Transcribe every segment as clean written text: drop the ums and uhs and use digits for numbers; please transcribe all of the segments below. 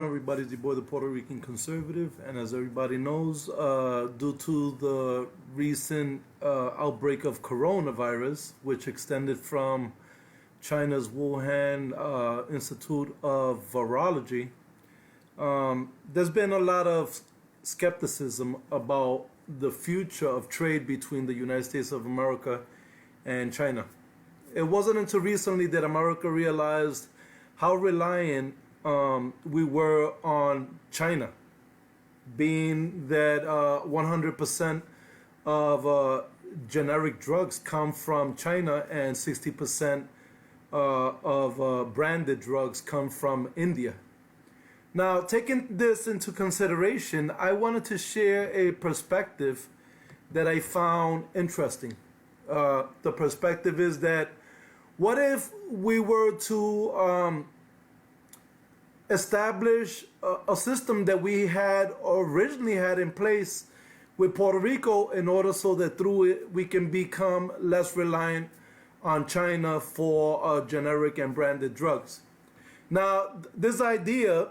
Everybody's your boy, the Puerto Rican conservative, and as everybody knows, due to the recent outbreak of coronavirus, which extended from China's Wuhan Institute of Virology, there's been a lot of skepticism about the future of trade between the United States of America and China. It wasn't until recently that America realized how reliant we were on China, being that 100% of generic drugs come from China and 60% of branded drugs come from India. Now, taking this into consideration, I wanted to share a perspective that I found interesting. The perspective is that what if we were to establish a system that we had originally had in place with Puerto Rico in order so that through it we can become less reliant on China for generic and branded drugs. Now, this idea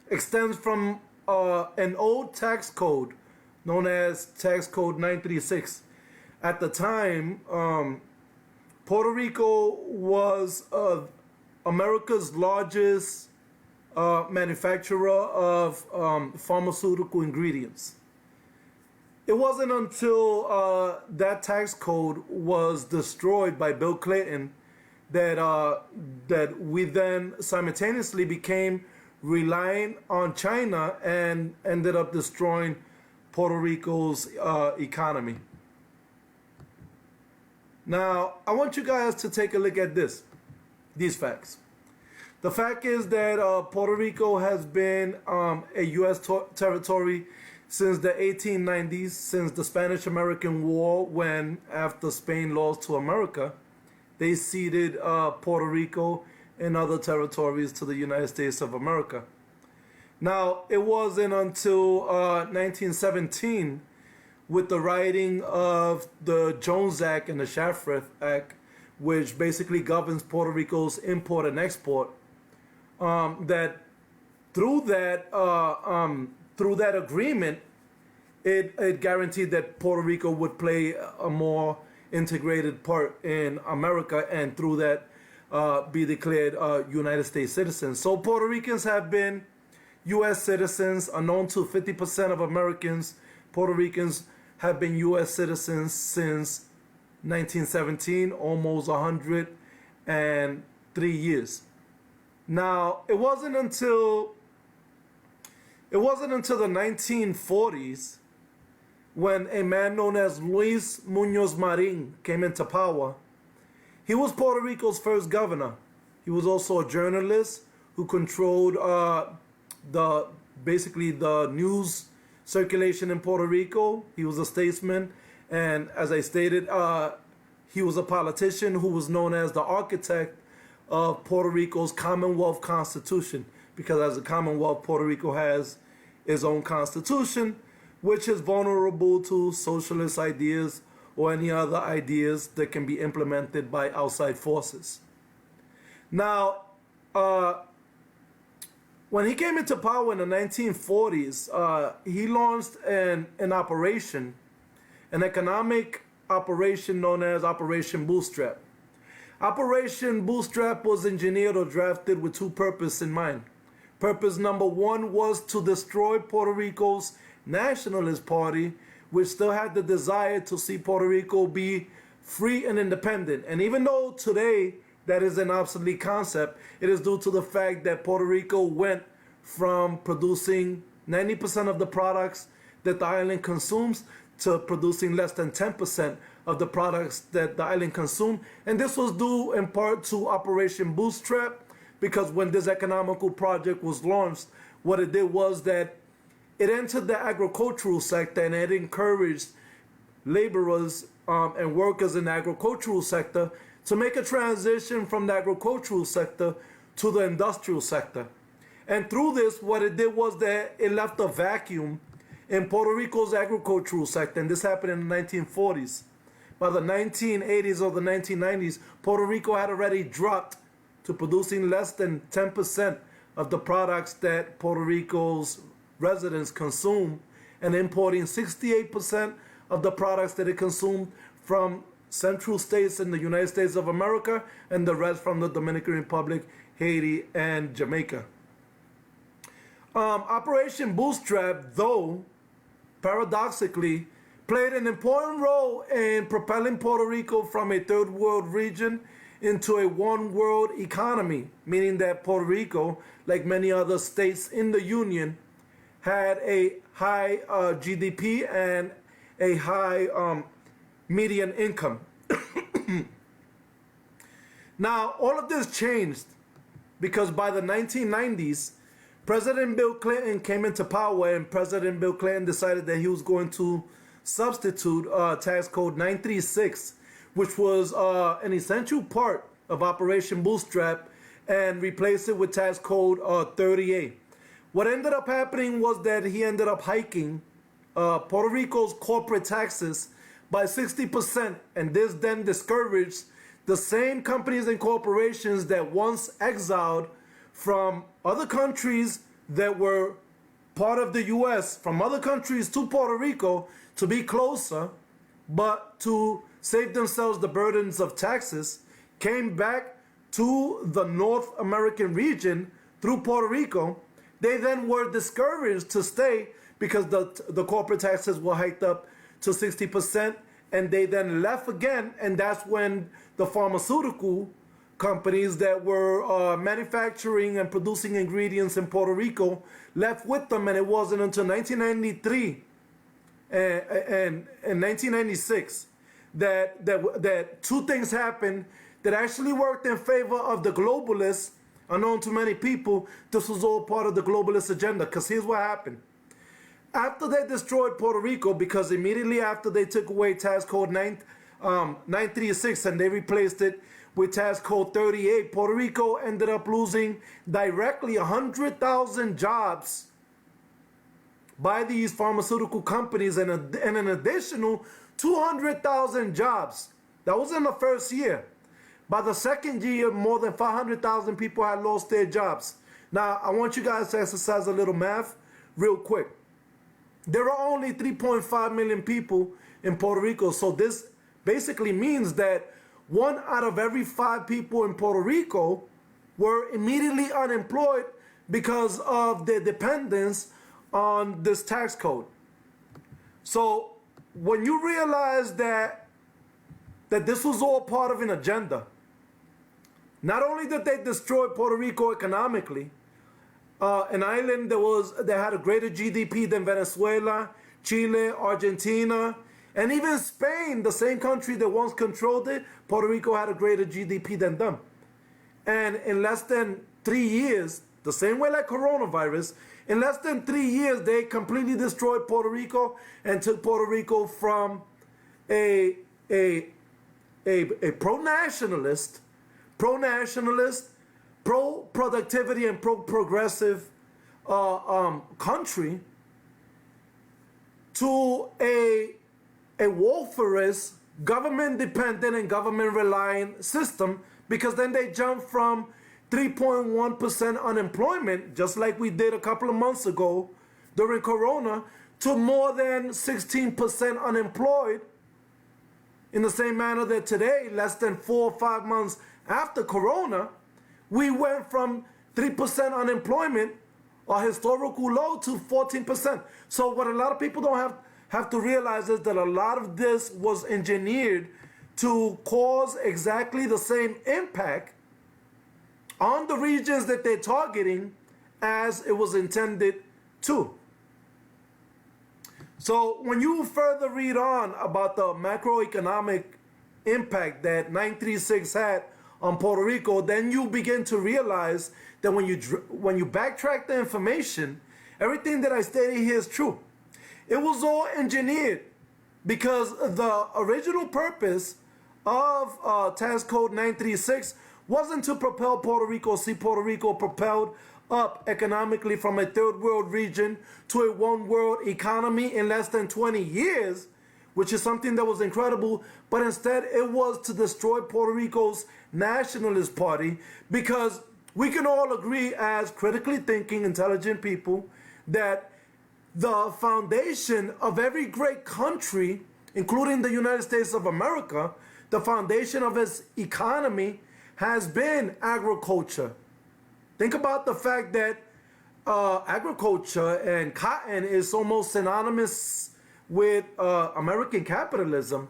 extends from an old tax code known as Tax Code 936. At the time, Puerto Rico was America's largest manufacturer of pharmaceutical ingredients. It wasn't until that tax code was destroyed by Bill Clinton that we then simultaneously became reliant on China and ended up destroying Puerto Rico's economy. Now, I want you guys to take a look at these facts. The fact is that Puerto Rico has been a U.S. territory since the 1890s, since the Spanish-American War, when, after Spain lost to America, they ceded Puerto Rico and other territories to the United States of America. Now, it wasn't until 1917, with the writing of the Jones Act and the Shaffer Act, which basically governs Puerto Rico's import and export, that through that agreement, it guaranteed that Puerto Rico would play a more integrated part in America, and through that be declared United States citizens. So Puerto Ricans have been U.S. citizens. Unknown to 50% of Americans, Puerto Ricans have been U.S. citizens since 1917, almost 103 years. Now, it wasn't until the 1940s when a man known as Luis Muñoz Marin came into power. He was Puerto Rico's first governor. He was also a journalist who controlled basically the news circulation in Puerto Rico. He was a statesman, and as I stated, he was a politician who was known as the architect of Puerto Rico's Commonwealth Constitution, because as a Commonwealth, Puerto Rico has its own constitution, which is vulnerable to socialist ideas or any other ideas that can be implemented by outside forces. Now, when he came into power in the 1940s, he launched an operation, an economic operation known as Operation Bootstrap. Operation Bootstrap was engineered or drafted with two purposes in mind. Purpose number one was to destroy Puerto Rico's Nationalist Party, which still had the desire to see Puerto Rico be free and independent. And even though today that is an obsolete concept, it is due to the fact that Puerto Rico went from producing 90% of the products that the island consumes to producing less than 10% of the products that the island consumed. And this was due in part to Operation Bootstrap, because when this economical project was launched, what it did was that it entered the agricultural sector and it encouraged laborers and workers in the agricultural sector to make a transition from the agricultural sector to the industrial sector. And through this, what it did was that it left a vacuum in Puerto Rico's agricultural sector, and this happened in the 1940s. By the 1980s or the 1990s, Puerto Rico had already dropped to producing less than 10% of the products that Puerto Rico's residents consume, and importing 68% of the products that it consumed from central states in the United States of America, and the rest from the Dominican Republic, Haiti, and Jamaica. Operation Bootstrap, though, paradoxically, played an important role in propelling Puerto Rico from a third world region into a one world economy, meaning that Puerto Rico, like many other states in the Union, had a high GDP and a high median income. Now, all of this changed because by the 1990s, President Bill Clinton came into power, and President Bill Clinton decided that he was going to substitute tax code 936, which was an essential part of Operation Bootstrap, and replace it with tax code 38. What ended up happening was that he ended up hiking Puerto Rico's corporate taxes by 60%, and this then discouraged the same companies and corporations that once exiled from other countries that were part of the U.S., from other countries to Puerto Rico, to be closer, but to save themselves the burdens of taxes, came back to the North American region through Puerto Rico. They then were discouraged to stay because the corporate taxes were hiked up to 60%, and they then left again, and that's when the pharmaceutical companies that were manufacturing and producing ingredients in Puerto Rico left with them, and it wasn't until 1993 and 1996 that two things happened that actually worked in favor of the globalists. Unknown to many people, this was all part of the globalist agenda, because here's what happened. After they destroyed Puerto Rico, because immediately after they took away tax code 936 and they replaced it with tax code 38, Puerto Rico ended up losing directly 100,000 jobs by these pharmaceutical companies, and an additional 200,000 jobs. That was in the first year. By the second year, more than 500,000 people had lost their jobs. Now, I want you guys to exercise a little math real quick. There are only 3.5 million people in Puerto Rico, so this basically means that 1 out of every 5 people in Puerto Rico were immediately unemployed because of their dependence on this tax code. So when you realize that this was all part of an agenda, not only did they destroy Puerto Rico economically, an island that had a greater GDP than Venezuela, Chile, Argentina, and even Spain, the same country that once controlled it, Puerto Rico had a greater GDP than them. And in less than 3 years, the same way like coronavirus, in less than 3 years, they completely destroyed Puerto Rico and took Puerto Rico from a pro-nationalist, pro-productivity and pro-progressive country to a welfarist, government-dependent and government-reliant system, because then they jumped from 3.1% unemployment, just like we did a couple of months ago during Corona, to more than 16% unemployed, in the same manner that today, less than 4 or 5 months after Corona, we went from 3% unemployment, a historical low, to 14%. So what a lot of people don't have to realize is that a lot of this was engineered to cause exactly the same impact on the regions that they're targeting as it was intended to. So when you further read on about the macroeconomic impact that 936 had on Puerto Rico, then you begin to realize that when you backtrack the information, everything that I stated here is true. It was all engineered because the original purpose of tax code 936 wasn't to propel Puerto Rico, see Puerto Rico propelled up economically from a third world region to a one world economy in less than 20 years, which is something that was incredible, but instead it was to destroy Puerto Rico's nationalist party, because we can all agree as critically thinking, intelligent people that the foundation of every great country, including the United States of America, the foundation of its economy has been agriculture. Think about the fact that agriculture and cotton is almost synonymous with American capitalism.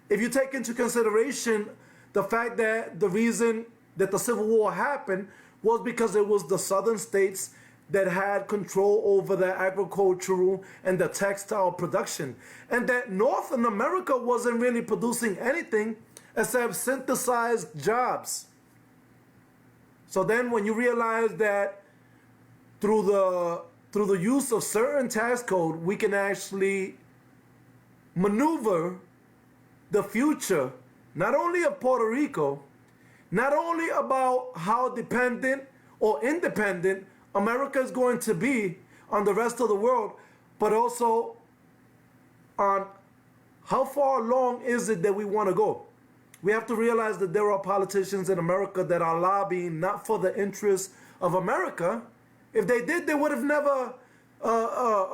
If you take into consideration the fact that the reason that the Civil War happened was because it was the southern states that had control over the agricultural and the textile production, and that Northern America wasn't really producing anything except synthesized jobs. So then when you realize that through the use of certain tax code, we can actually maneuver the future, not only of Puerto Rico, not only about how dependent or independent America is going to be on the rest of the world, but also on how far along is it that we want to go. We have to realize that there are politicians in America that are lobbying not for the interests of America. If they did, they would have never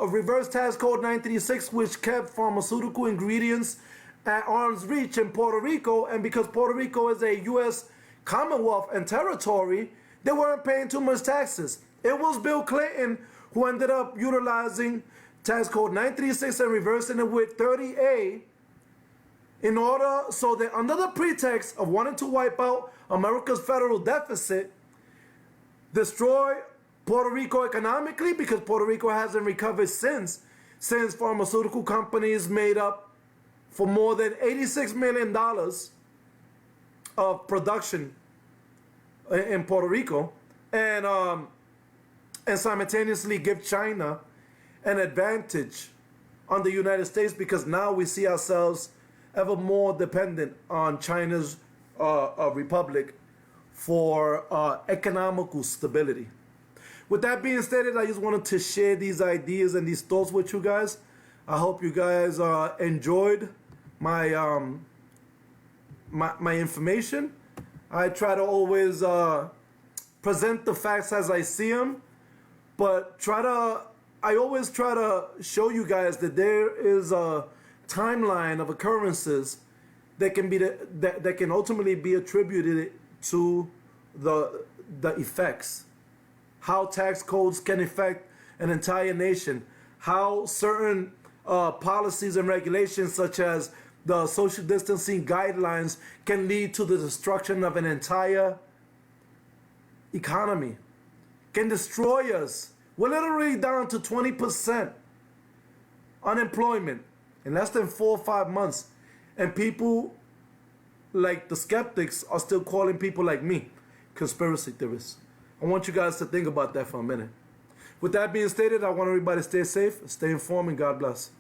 reversed Tax Code 936, which kept pharmaceutical ingredients at arm's reach in Puerto Rico. And because Puerto Rico is a U.S. Commonwealth and territory, they weren't paying too much taxes. It was Bill Clinton who ended up utilizing Tax Code 936 and reversing it with 30A in order so that under the pretext of wanting to wipe out America's federal deficit, destroy Puerto Rico economically, because Puerto Rico hasn't recovered since pharmaceutical companies made up for more than $86 million of production in Puerto Rico, and simultaneously give China an advantage on the United States, because now we see ourselves ever more dependent on China's republic for economical stability. With that being stated, I just wanted to share these ideas and these thoughts with you guys. I hope you guys enjoyed my my information. I try to always present the facts as I see them, but I always try to show you guys that there is a timeline of occurrences that can be that can ultimately be attributed to the effects. How tax codes can affect an entire nation, how certain policies and regulations such as the social distancing guidelines can lead to the destruction of an entire economy, can destroy us. We're literally down to 20% unemployment in less than 4 or 5 months. And people like the skeptics are still calling people like me conspiracy theorists. I want you guys to think about that for a minute. With that being stated, I want everybody to stay safe, stay informed, and God bless.